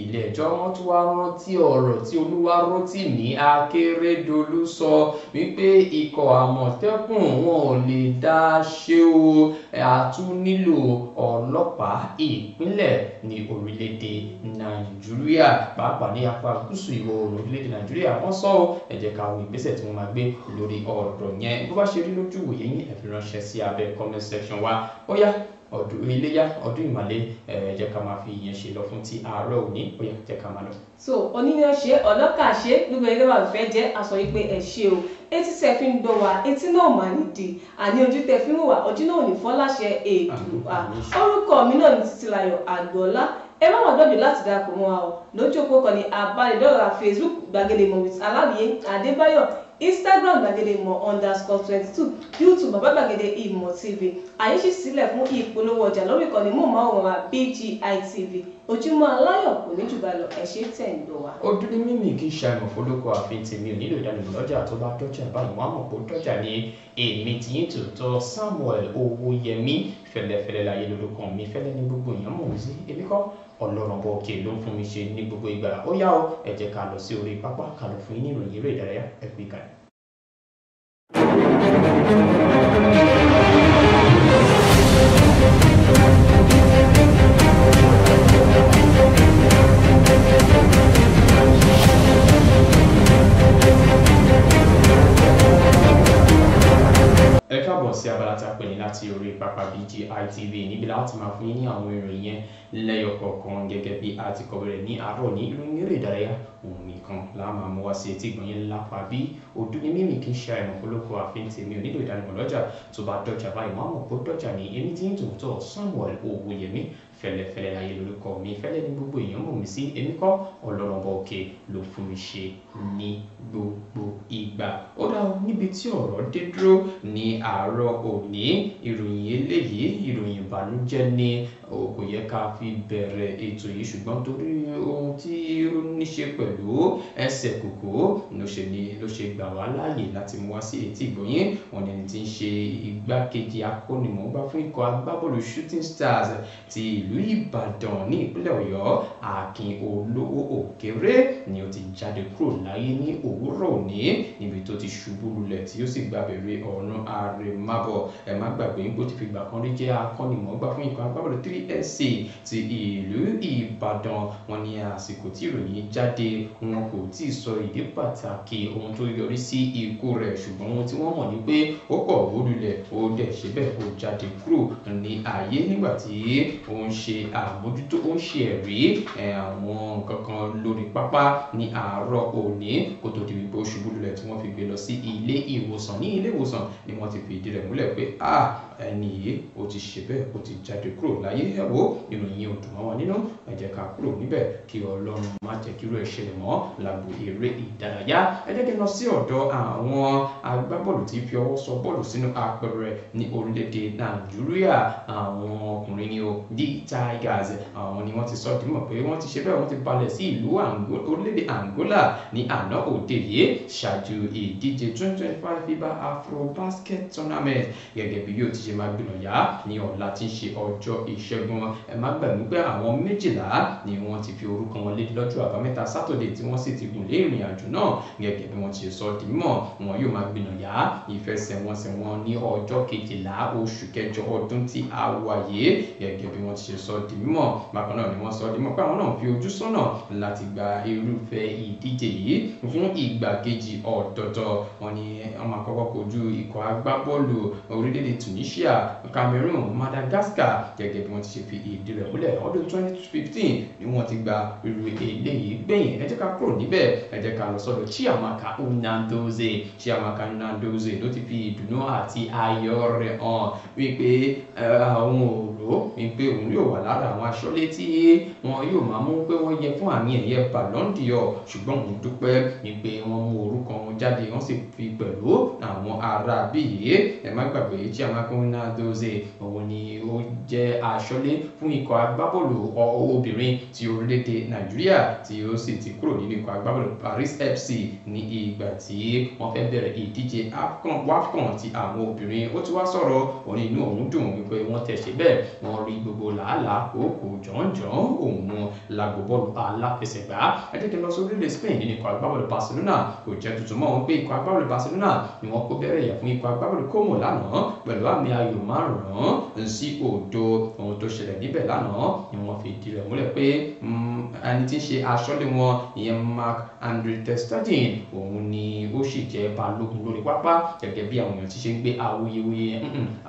ilé ẹjọ́ wọ́n tún wá rántí ọ̀rọ̀ tí Olúwarótìmí Akérédolú sọ wípé ikọ̀ Àmọ̀tẹ́kùn wọn ò lè dá ṣe o a tún nílò ọlọ́pàá ìpínlẹ̀ ní orílẹ̀-èdè Nàìjíríà pàápàá ní apá gúúsù ìwọ̀ oòrùn orílẹ̀-èdè Nàìjíríà wọ́n sọ ẹ jẹ́ ká wo ìgbésẹ̀ tí wọ́n máa gbé lórí ọ̀rọ̀ yẹn bó bá ṣe rí lójú wòye yín ẹ fi ránṣẹ́ sí abẹ́ comment section wa ó yá ọdún iléyá ọdún ìmàle jẹ́ ká máa fi ìyẹn ṣe lọ fún ti àárọ̀ òní ó yá jẹ́ ká máa lọ. so oníyan ṣe ọlọ́kà ṣe gbogbo ẹgbẹ́ wa fẹ́ jẹ́ aṣọ yìí pé ẹ ṣe o etí tẹ fi ń gbọ́ wa etí náà mà nídìí àní ojú tẹ fi ń wà ojú náà ò ní fọ́ láṣẹ Èdùà orúkọ mi náà ní Títílayọ̀ Àgbọ̀ọ́lá ẹ má wà gbọ́dọ̀ láti darapọ̀ mọ́ wa o lójú òpó kan ní abánidọ́rẹ̀ẹ́ Facebook Gbàgede Ìmọ̀ with Aláwìyé Adébáyọ̀ Instagram Gbàgede Ìmọ̀ _22 YouTube Bàbá Gbàgede Ìmọ̀ TV àyè ṣì sílẹ̀ fún ìpolówó ọjà lórí ìkànnì móhùnmáwòrán BGI TV Ojúmọ́ Aláyọ̀ kò ní jù bá lọ ẹ ṣé tẹ̀ ń gbọ́ wa. ó dúró mímì kí ṣàìmọ̀ fọlọ́kọ àfin tèmi ò nílò ìdánimọ̀ lọ́jà tó bá dọ́jà báyìí wọ́n á mọ̀ pé ó dọ́jà ní èmi tí yín tòótọ́ Samuel Owóyẹmí fẹ́lẹ́fẹ́lẹ́ láyé lórúkọ mi fẹ́lẹ́ ní gbogbo èèyàn mọ̀ sí èmi kọ́ Ọlọ́run bọ̀ òkè ló ń fún mi ṣe ní gbogbo ìgbà ó yá o ẹ jẹ́ ká lọ sí orí pápá ká lọ fún yín ní ìròyìn eré ìdárayá ẹ kú ìkànnì. ẹ káàbọ̀ sí abala tí a pè ní láti orí pápá BGI TV níbi láti máa fún yín ní àwọn ìròyìn yẹn lẹ́yọ kọ̀ọ̀kan gẹ́gẹ́ bí a ti kọ̀wé rẹ̀ ní àárọ̀ ní ìròyìn eré ìdárayá òun nìkan la máa mú wá sí etí ìgbọ̀nyẹn lápá bí odú ní mímì kì í ṣe àìmọ̀ polówó àfin tèmi ò nílò ìdánimọ̀ lọ́jà tó bá dọ́jà báyìí wọ́n á mọ̀ pé dọ́jà ní èmi tí ń tòótọ́ Samuel Owóyẹmí fẹ́lẹ́fẹ́lẹ́ láyé lórúkọ mi fẹ́lẹ́ ní gbogbo èèyàn mọ̀ mí sí èmi kọ́ ọlọ́rọ̀bọ òkè ló fún mi ṣe ní gbogbo ìgbà. Ó dá níbi tí ọ̀rọ̀ dé dúró ní àárọ̀ òní ìròyìn eléyìí ìròyìn ìbànújẹ́ ni kò yẹ ká fi bẹ̀rẹ̀ ètò yìí ṣùgbọ́n torí ohun tí ó ní ṣe pẹ̀lú ẹsẹ̀ kòkó ló ṣe gbà wá láàyè láti mú wá sí etí ìgbọ̀nyín. Wọ́n ní ẹni tí ń ṣe igbákejì akọ́nimọ̀ọ́gbá fún ikọ̀ agbábọ́ọ̀lù Shooting Stars ti ìlú Ìbàdàn ní ìpínlẹ̀ Ọ̀yọ́ Akin Olówó Òkèrè ni ó ti jáde kúrò láyé ní òwúrọ̀ òní níbi tó ti ṣubú lulẹ̀ tí ó sì gbàbẹ̀rẹ̀ ọ̀run àrèmábọ̀. Ẹ má gbàgbé pé ó ti fìgbà kan rí jẹ́ akọ́nimọ̀ọ́gbá fún ikọ̀ agbábọ́ọ̀lù 3SC ti ìlú Ìbàdàn. Wọ́n ní àsìkò tí ìròyìn jáde wọn kò tí ì sọ ìdí pàtàkì ohun tó yọrí sí ikú rẹ̀ ṣùgbọ́n ohun tí wọ́n mọ̀ ní pé ó kọ̀ wó lulẹ̀ ó dẹ̀ ṣe bẹ́ẹ̀ ó jáde kúrò ní ayé nígbà tí ó ń ṣe àmójútó ó ń ṣe ẹ̀rí àwọn nǹkan kan lórí pápá ní àárọ̀ òní kó tó di wípé ó ṣubú lulẹ̀ tí wọ́n fi gbé lọ sí ilé ìwòsàn. Ní ilé ìwòsàn ni wọ́n ti fi ìdí rẹ̀ múlẹ̀ pé ẹni yìí ó ti ṣe bẹ́ẹ̀ ó ti jáde kúrò láyé. Ẹ wo ìròyìn ò dùn mọ́ wọn nínú ẹ jẹ́ ká kúrò níbẹ̀ kí Ọlọ́run má jẹ́ kí irú ẹ̀ ṣẹlẹ̀ mọ́ lágbo eré ìdárayá. Ẹ jẹ́ kí n lọ sí ọ̀dọ̀ àwọn agbábọ́ọ̀lù tí fi ọwọ́ sọ bọ́ọ̀lù sínú apẹ̀rẹ̀ ní orílẹ̀-èdè Nàìjíríà. Àwọn ọkùnrin ni o The Tigers àwọn ni wọ́n ti sọ dìímọ̀ pé wọ́n ti ṣe bẹ́ẹ̀ wọ́n ti balẹ̀ sí ìlú orílẹ̀-èdè Angola ní àná òde yìí ṣáájú ìdíje 2025 FIBA Afrobasket Tournament gẹ́gẹ́ bí yóò ti ṣe máa gbìnàyà ní ọ̀la tí ń ṣe ọjọ́ ìṣẹ́gun. Ẹ má gbàgbé pé àwọn 12 ni wọ́n ti fi orúkọ wọn léde lọ́jọ́ àbámẹ́ta Sátọ̀dé tí wọ́n sì ti gùn lé ìrìn àjò náà gẹ́gẹ́ bí wọ́n ti sọ dìímọ̀ wọn yóò máa gbìnàyà ìfẹsẹ̀wọnsẹ̀ wọn ní ọjọ́ 12 oṣù kẹjọ ọdún tí a wà yìí gẹ́gẹ́ bí wọ́n ti ṣe sọ dìímọ̀. Bákan náà ni wọ́n sọ dìímọ̀ pé àwọn náà fi ojú sọ́nà láti gba irúfẹ́ ìdíje yìí fún ìgbà kejì ọ̀tọ̀ọ̀tọ̀. Wọ́n ní wọ́n máa kọ́kọ́ kojú ikọ̀ agbábọ́ọ̀lù orílẹ̀-èdè Tunisia, Cameroon, Madagascar gẹ́gẹ́ bí wọ́n ti ṣe fi ìdí rẹ̀ múlẹ̀. Ọdún 2015 ni wọ́n ti gba irú eléyìí gbẹ̀yìn. Ẹ jẹ́ ká kúrò níbẹ̀ ẹ jẹ́ ká lọ sọ́dọ̀ Chiamaka Nnadozie ló ti fi ìdùnnú àti ayọ̀ rẹ̀ hàn wípé àwọn òró wípé òun yóò wà lára àwọn aṣọ́lé tí wọn yóò máa mú pé wọ́n yẹ fún àmì ẹ̀yẹ Ballon d'Or ṣùgbọ́n òun dúpẹ́ wípé wọ́n mú orúkọ wọn jáde wọ́n sì fi pẹ̀lú àwọn ará bíyì. Ẹ má gbàgbé Chiamaka Nnadozie òun ni ó jẹ́ aṣọ́lé fún ikọ̀ agbábọ́ọ̀lù obìnrin ti orílẹ̀-èdè Nàìjíríà tí ó sì ti kúrò nínú ikọ̀ agbábọ́ọ̀lù Paris FC ní ìgbà tí wọ́n fẹ́ bẹ̀rẹ̀ ìdíje WAFCON ti àwọn obìnrin. Ó ti wá sọ̀rọ̀ òun inú òun dùn wípé wọ́n tẹ̀sẹ̀ bẹ́ẹ̀ wọ́n rí gbogbo làálàá kòókò jọ̀ǹjọ̀ǹ òun lágbo bọ́ọ̀lù aláfẹsẹ̀gbá. Ẹ jẹ́ kí n lọ sí orílẹ̀ Spain nínú ikọ̀ agbábọ́ọ̀lù Barcelona. Kò jẹ́ tuntun mọ́ wọn pé ikọ̀ agbábọ́ọ̀lù Barcelona ni wọ́n kó bẹ̀rẹ̀ yẹ̀ fún ikọ̀ agbábọ́ọ̀lù Como lánàá pẹ̀lú àmì ayò 5-0. Ohun tó ṣẹlẹ̀ níbẹ̀ lánàá ni wọ́n fi ìdí rẹ̀ múlẹ̀ pé ẹni tí ń ṣe aṣọ́lé wọn ìyẹn Marc-André ter Stegen òun ni ó sì jẹ́ balógun lórí pápá gẹ́gẹ́ bí àwọn èèyàn ti ṣe ń gbé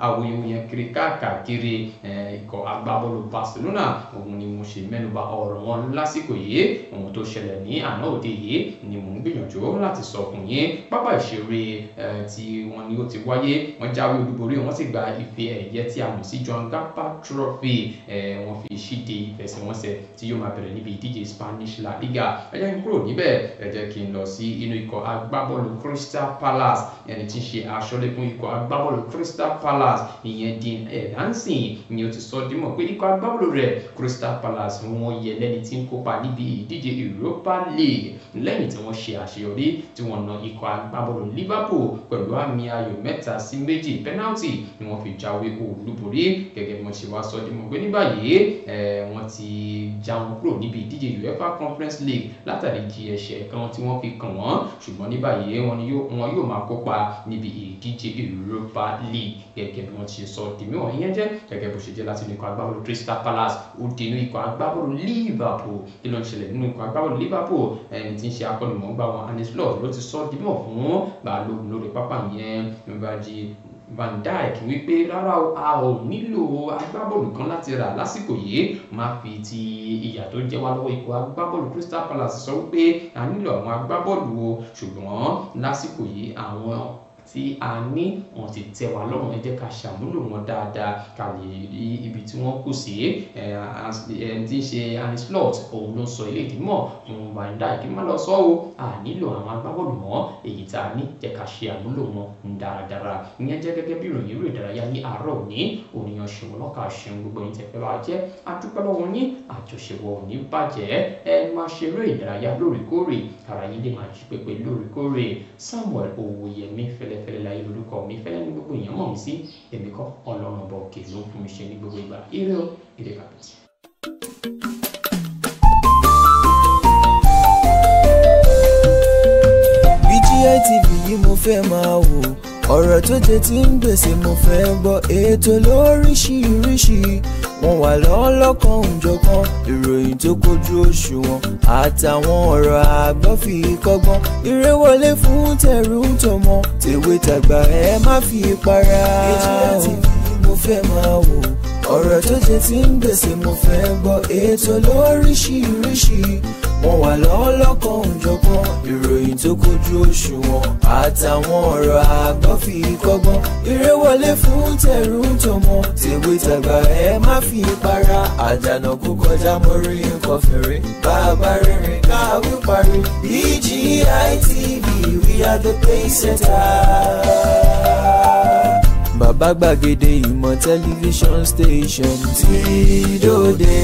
awuyewuye kiri káàkiri ikọ̀ agbábọ́ọ̀lù Barcelona. Òun ni mo ṣe mẹ́nuba ọ̀rọ̀ wọn lásìkò yìí. Ohun tó ṣẹlẹ̀ ní àná òde yìí ni mò ń gbìyànjú láti sọ fún yín. Pápá ìṣeré tí wọ́n ní ó ti wáyé wọ́n jáwé olúborí wọ́n sì gba ife ẹ̀yẹ tí a mọ̀ sí Joan Gamper Trophy. Wọ́n fi ṣíde ìfẹsẹ̀wọnsẹ̀ tí yóò máa bẹ̀rẹ̀ níbi ìdíje Spanish La Liga. Ẹ jẹ́ kí n kúrò níbẹ̀ ẹ jẹ́ kí n lọ sí inú ikọ̀ agbábọ́ọ̀lù Crystal Palace. Ẹni tí ń ṣe aṣọ́lé fún ikọ̀ agbábọ́ọ̀lù Crystal Palace ìyẹn Dean Henderson ni ó ti sọ dímọ̀ pé ikọ̀ agbábọ́ọ̀lù rẹ̀ Crystal Palace wọ́n yẹ lẹ́ni tí ń kópa níbi ìdíje Europa League lẹ́yìn tí wọ́n ṣe àṣeyọrí tí wọ́n na ikọ̀ agbábọ́ọ̀lù Liverpool pẹ̀lú àmì ayò 3-2 penalty ni wọ́n fi jáwé olúborí gẹ́gẹ́ bí wọ́n ṣe wá sọ dímọ̀ pé ní báyìí wọ́n ti já wọn kúrò níbi ìdíje UEFA Conference League látàrí jí ẹ̀ṣẹ̀ kan tí wọ́n fi kàn wọ́n ṣùgbọ́n ní báyìí wọn yóò máa kópa níbi ìdíje Europa League gẹ́gẹ́ bí wọ́n ti sọ dìmọ̀. Ìyẹn jẹ́ gẹ́gẹ́ bó ṣe jẹ́ láti inú ikọ̀ agbábọ́ọ̀lù Crystal Palace ó di inú ikọ̀ agbábọ́ọ̀lù Liverpool. Kí ló ń ṣẹlẹ̀ nínú ikọ̀ agbábọ́ọ̀lù Liverpool? Ẹni tí ń ṣe akọ́nimọ̀ọ́gbá wọn Arne Slot ló ti sọ dìmọ̀ fún balógun lórí pápá yẹn Van Dijk wípé rárá a ò nílò agbábọ́ọ̀lù kan láti rà lásìkò yìí. Máa fi ti ìyà tó jẹ wá lọ́wọ́ ikọ̀ agbábọ́ọ̀lù Crystal Palace sọ wípé a nílò àwọn agbábọ́ọ̀lù o, ṣùgbọ́n lásìkò yìí àwọn tí a ní wọn ti tẹ́ wa lọ́rùn, ẹ jẹ́ ká ṣàmúlò wọn dáadáa ká lè rí ibi tí wọ́n kù sí. Tí ń ṣe Arne Slot òun ló sọ ilé ìdímọ̀ fún Van Dijk má lọ sọ o, a nílò àwọn agbábọ́ọ̀lù mọ́, èyí tá a ní jẹ́ ká ṣe àmúlò wọn dáradára. Ìyẹn jẹ́ gẹ́gẹ́ bí ìròyìn eré ìdárayá ní àárọ̀ òní. Ònìyàn ṣeun lọ́kà ṣeun gbogbo yín tẹ̀fẹ́ bá jẹ́ adúpẹ́ lọ́wọ́ yín, àjọṣepọ̀ ò ní bàjẹ́. Ẹ máa ṣe eré ìdárayá lóòrèkóòrè, ara yín lè máa jí pépé lóòrèkóòrè. Samuel Owóyẹmí fẹ́lẹ́fẹ́lẹ́ láyé lórúkọ mi, fẹ́lẹ́ ní gbogbo èèyàn mọ̀ mí sí, èmi kọ́ Ọlọ́run ọba òkè ló ń fún mi ṣe ní gbogbo ìgbà. Ire o, ire kàbìtì. BGI TV yìí mo fẹ́ máa wò, ọ̀rọ̀ tó jẹ tí ń gbèsè mo fẹ́ gbọ́, ètò lóríṣiríṣi wọ́n wà lọ́lọ́kan òjọ̀kan, ìròyìn tó kojú òṣùwọ̀n àtàwọn ọ̀rọ̀ àgbọ́ fi kọ́gbọ́n, eré wọlé fún tẹ̀rù tọmọ tèwe tàgbà ẹ má fi para. BGI TV mo fẹ́ máa wò, ọ̀rọ̀ tó jẹ tí ń gbèsè mo fẹ́ gbọ́, ètò lóríṣiríṣi wọ́n wà lọ́lọ́kan òjọ̀kan, ìròyìn tó kojú òṣùwọ̀n àtàwọn ọ̀rọ̀ àgbọ́ fi kọ́gbọ́n, eré wọlé fún tẹ̀rù tọmọ tèwe tàgbà ẹ má fi para. Àjànàkú kọjá mo rí nǹkan fèrè, bàbá rìnrìn káwí parí. BGI TV, we are the pace setters. Bàbá gbàgede ìmọ̀ tẹlifíṣọ̀n station tí dòde.